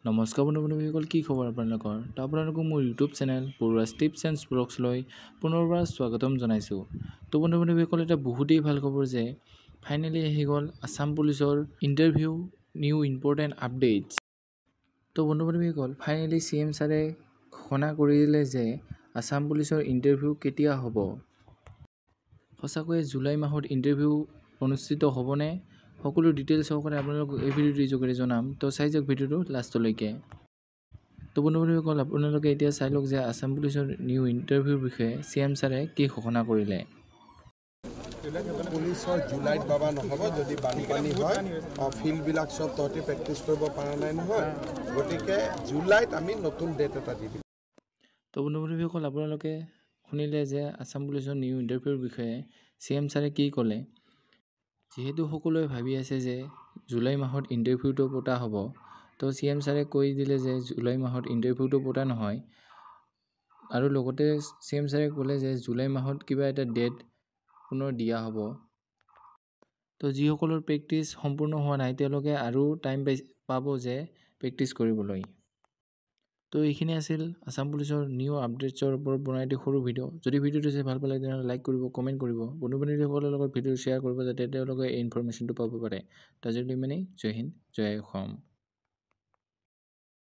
নমস্কাৰ বন্ধুসকল, কি খবৰ আপোনালোকৰ? তো আপোনালোকক মোৰ ইউটিউব চেনেল পৰুৱা টিপছ এণ্ড ব্লগছলৈ পুনৰবাৰ স্বাগতম জনাইছোঁ। তো বন্ধুসকল, এটা বহুতেই ভাল খবৰ যে ফাইনেলি আহি গ'ল আছাম পুলিচৰ ইণ্টাৰভিউ নিউ ইম্পৰ্টেণ্ট আপডেটছ। তো বন্ধুসকল, ফাইনেলি CM ছাৰে ঘোষণা কৰি দিলে যে আছাম পুলিচৰ ইণ্টাৰভিউ কেতিয়া হ'ব। সঁচাকৈয়ে জুলাই মাহত ইণ্টাৰভিউ অনুষ্ঠিত হ'বনে? সকলো ডিটেইলছ সহকাৰে আপোনালোকক এই ভিডিঅ'টোৰ যোগেৰে জনাম। তো চাই যাওক ভিডিঅ'টো লাষ্টলৈকে। তো বন্ধুসকল, আপোনালোকে এতিয়া চাই লওক যে আছাম পুলিচৰ নিউ ইণ্টাৰভিউৰ বিষয়ে CM ছাৰে কি ঘোষণা কৰিলে। পুলিচৰ জুলাইত বাবা নহ'ব যদি বানপানী হয়, ফিল্ডবিলাক চব তহঁতি প্ৰেক্টিছ কৰিব পৰা নাই নহয়, গতিকে জুলাইত আমি নতুন ডেট এটা দি দিম। তো বন্ধুসকল, আপোনালোকে শুনিলে যে আছাম পুলিচৰ নিউ ইণ্টাৰভিউৰ বিষয়ে CM ছাৰে কি ক'লে। যিহেতু সকলোৱে ভাবি আছে যে জুলাই মাহত ইণ্টাৰভিউটো পতা হ'ব, তো CM ছাৰে কৈ দিলে যে জুলাই মাহত ইণ্টাৰভিউটো পতা নহয়, আৰু লগতে CM ছাৰে ক'লে যে জুলাই মাহত কিবা এটা ডেট পুনৰ দিয়া হ'ব। তো যিসকলৰ প্ৰেক্টিছ সম্পূৰ্ণ হোৱা নাই তেওঁলোকে আৰু টাইম পাব যে প্ৰেক্টিছ কৰিবলৈ। তো এইখিনি আছিল আছাম পুলিচৰ নিউ আপডেটছৰ ওপৰত বনাই দি সৰু ভিডিঅ'। যদি ভিডিঅ'টো চাই ভাল পালে তেনেহ'লে লাইক কৰিব, কমেণ্ট কৰিব, বন্ধু-বান্ধৱীসকলৰ লগত ভিডিঅ' শ্বেয়াৰ কৰিব যাতে তেওঁলোকে এই ইনফৰমেশ্যনটো পাব পাৰে। তো আজিলৈ ইমানেই। জয় হিন্দ, জয় অসম।